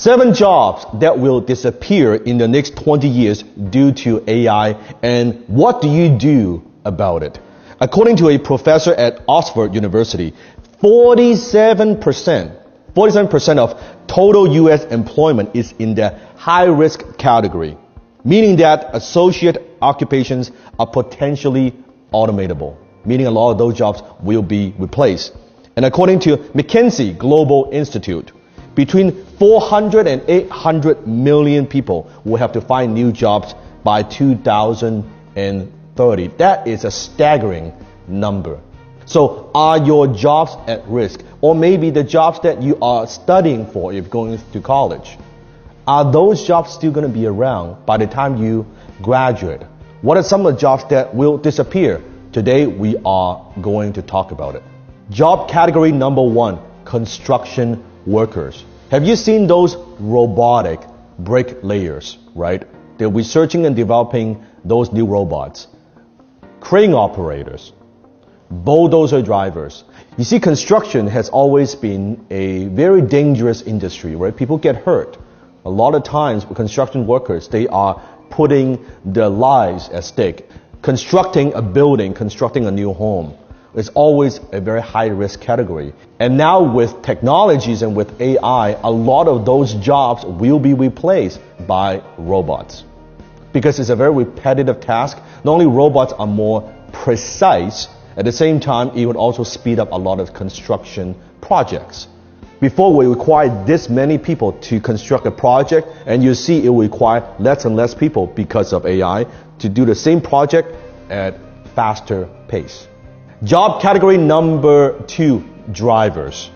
7 jobs that will disappear in the next 20 years due to AI, and what do you do about it? According to a professor at Oxford University, 47% of total US employment is in the high-risk category, meaning that associate occupations are potentially automatable, meaning a lot of those jobs will be replaced. And according to McKinsey Global Institute, between 400 and 800 million people will have to find new jobs by 2030. That is a staggering number. So are your jobs at risk? Or maybe the jobs that you are studying for if going to college, are those jobs still going to be around by the time you graduate? What are some of the jobs that will disappear? Today we are going to talk about it. Job category number 1, construction workers. Have you seen those robotic bricklayers, right? They're researching and developing those new robots. Crane operators, bulldozer drivers. You see, construction has always been a very dangerous industry, right? People get hurt. A lot of times with construction workers, they are putting their lives at stake. Constructing a building, constructing a new home is always a very high risk category. And now with technologies and with AI, a lot of those jobs will be replaced by robots. Because it's a very repetitive task. Not only robots are more precise, at the same time, it would also speed up a lot of construction projects. Before we required this many people to construct a project, and you see it will require less and less people because of AI to do the same project at faster pace. Job category number 2, drivers.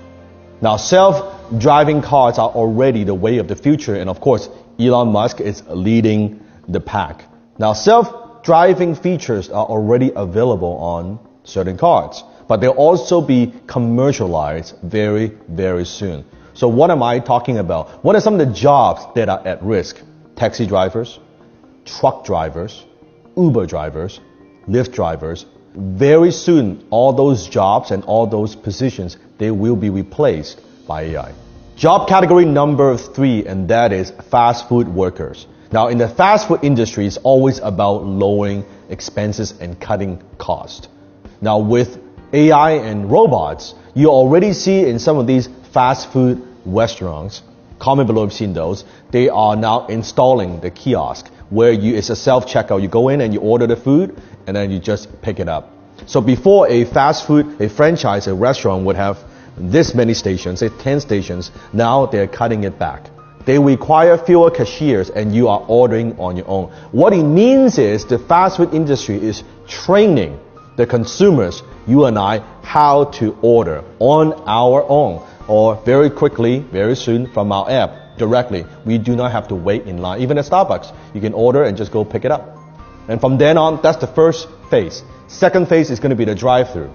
Now, self-driving cars are already the way of the future, and of course, Elon Musk is leading the pack. Now, self-driving features are already available on certain cars, but they'll also be commercialized very, very soon. So what am I talking about? What are some of the jobs that are at risk? Taxi drivers, truck drivers, Uber drivers, Lyft drivers. Very soon, all those jobs and all those positions, they will be replaced by AI. Job category number 3, and that is fast food workers. Now, in the fast food industry, it's always about lowering expenses and cutting costs. Now, with AI and robots, you already see in some of these fast food restaurants, comment below if you've seen those, they are now installing the kiosk where it's a self-checkout. You go in and you order the food and then you just pick it up. So before a fast food, a franchise, a restaurant would have this many stations, say 10 stations, now they're cutting it back. They require fewer cashiers and you are ordering on your own. What it means is the fast food industry is training the consumers, you and I, how to order on our own or very quickly, very soon from our app directly. We do not have to wait in line. Even at Starbucks, you can order and just go pick it up. And from then on, that's the first phase. Second phase is going to be the drive-through,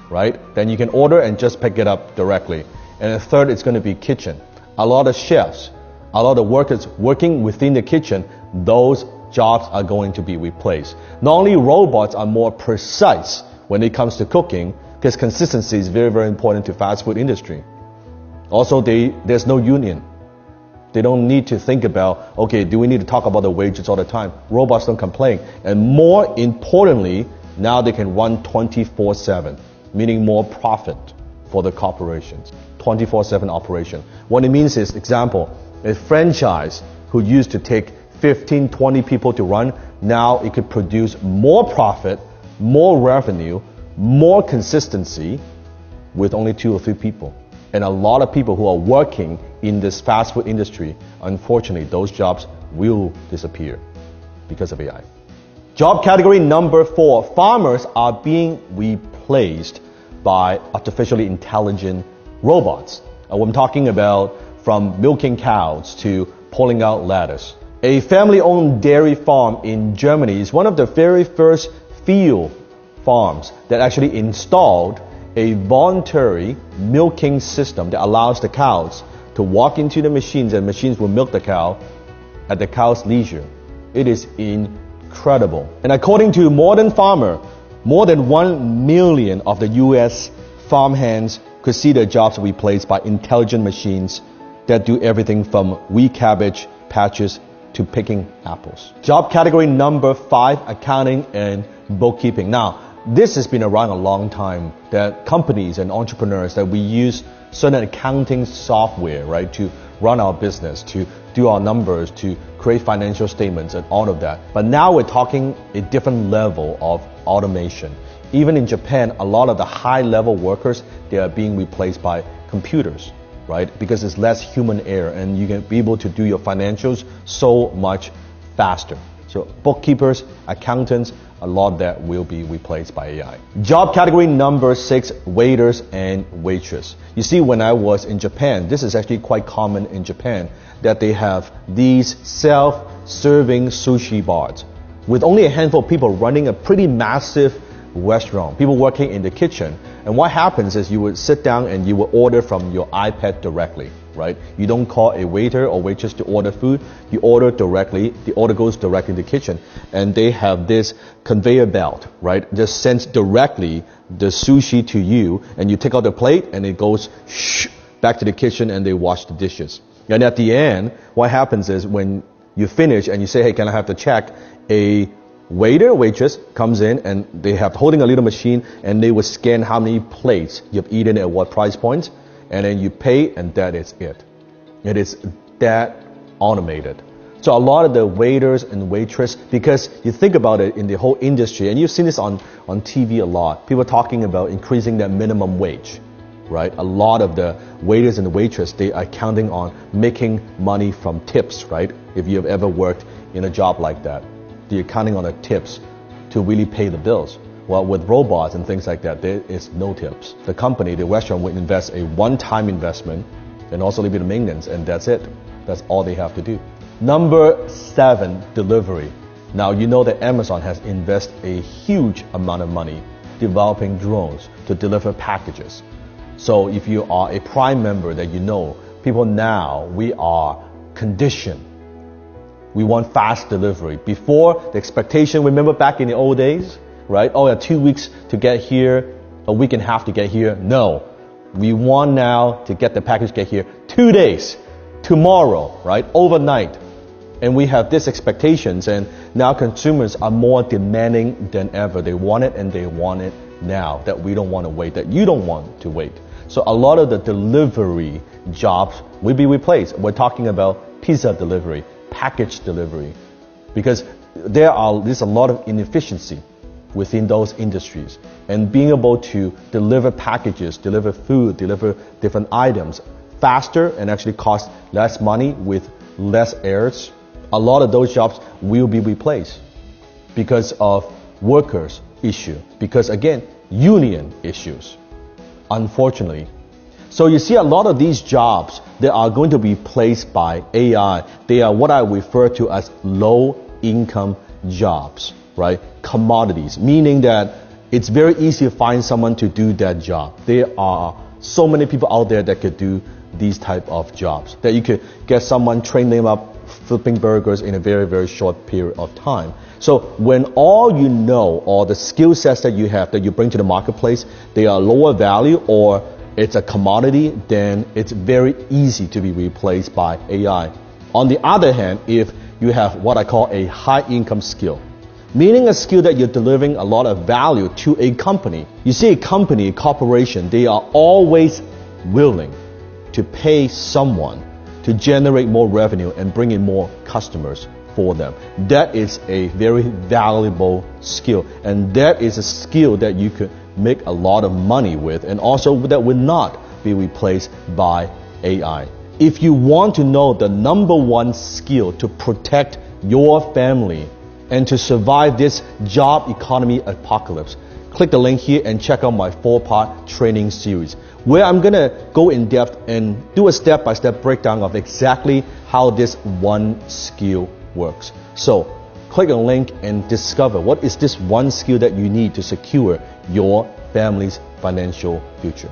right? Then you can order and just pick it up directly. And the third is going to be kitchen. A lot of chefs, a lot of workers working within the kitchen, those jobs are going to be replaced. Not only robots are more precise when it comes to cooking, because consistency is very, very important to fast food industry. Also, there's no union. They don't need to think about, okay, do we need to talk about the wages all the time? Robots don't complain. And more importantly, now they can run 24/7, meaning more profit for the corporations. 24/7 operation. What it means is, example, a franchise who used to take 15, 20 people to run, now it could produce more profit, more revenue, more consistency with only 2 or 3 people. And a lot of people who are working in this fast food industry, unfortunately, those jobs will disappear because of AI. Job category number 4, farmers are being replaced by artificially intelligent robots. I'm talking about from milking cows to pulling out lettuce. A family-owned dairy farm in Germany is one of the very first field farms that actually installed a voluntary milking system that allows the cows to walk into the machines and machines will milk the cow at the cow's leisure. It is incredible. And according to Modern Farmer, more than 1 million of the US farmhands could see their jobs replaced by intelligent machines that do everything from weed cabbage patches to picking apples. Job category number 5, accounting and bookkeeping. Now, this has been around a long time, that companies and entrepreneurs that we use certain accounting software, right, to run our business, to do our numbers, to create financial statements and all of that. But now we're talking a different level of automation. Even in Japan, a lot of the high-level workers, they are being replaced by computers, right? Because it's less human error and you can be able to do your financials so much faster. So bookkeepers, accountants, a lot of that will be replaced by AI. Job category number 6, waiters and waitress. You see, when I was in Japan, this is actually quite common in Japan, that they have these self-serving sushi bars with only a handful of people running a pretty massive restaurant, people working in the kitchen. And what happens is you would sit down and you would order from your iPad directly, right? You don't call a waiter or waitress to order food. You order directly. The order goes directly to the kitchen. And they have this conveyor belt, right? Just sends directly the sushi to you, and you take out the plate and it goes back to the kitchen and they wash the dishes. And at the end, what happens is when you finish and you say, hey, can I have the check? A waiter, waitress comes in and they have holding a little machine and they will scan how many plates you've eaten at what price point, and then you pay, and that is it. It is that automated. So a lot of the waiters and waitress, because you think about it in the whole industry, and you've seen this on TV a lot, people talking about increasing their minimum wage, right? A lot of the waiters and the waitress, they are counting on making money from tips, right? If you've ever worked in a job like that, you're counting on the tips to really pay the bills. Well, with robots and things like that, there is no tips. The company, the restaurant, will invest a one-time investment and also a little bit of maintenance, and that's it. That's all they have to do. Number 7, delivery. Now, you know that Amazon has invested a huge amount of money developing drones to deliver packages. So if you are a Prime member, that you know, people now, we are conditioned. We want fast delivery. Before, the expectation, remember back in the old days, right? Oh, yeah, 2 weeks to get here, a week and a half to get here. No, we want now to get the package, get here 2 days, tomorrow, right? Overnight. And we have these expectations, and now consumers are more demanding than ever. They want it, and they want it now, that we don't want to wait, that you don't want to wait. So a lot of the delivery jobs will be replaced. We're talking about pizza delivery, package delivery, because there's a lot of inefficiency within those industries, and being able to deliver packages, deliver food, deliver different items faster and actually cost less money with less errors, a lot of those jobs will be replaced because of workers issue, because again, union issues, unfortunately. So you see a lot of these jobs, they are going to be replaced by AI. They are what I refer to as low income jobs, right? Commodities, meaning that it's very easy to find someone to do that job. There are so many people out there that could do these type of jobs, that you could get someone, train them up flipping burgers in a very, very short period of time. So when all you know, or the skill sets that you have, that you bring to the marketplace, they are lower value or it's a commodity, then it's very easy to be replaced by AI. On the other hand, if you have what I call a high income skill, meaning a skill that you're delivering a lot of value to a company. You see, a company, a corporation, they are always willing to pay someone to generate more revenue and bring in more customers for them. That is a very valuable skill, and that is a skill that you could make a lot of money with, and also that will not be replaced by AI. If you want to know the number one skill to protect your family and to survive this job economy apocalypse, click the link here and check out my 4-part training series, where I'm going to go in depth and do a step-by-step breakdown of exactly how this one skill works. So click on the link and discover what is this one skill that you need to secure your family's financial future.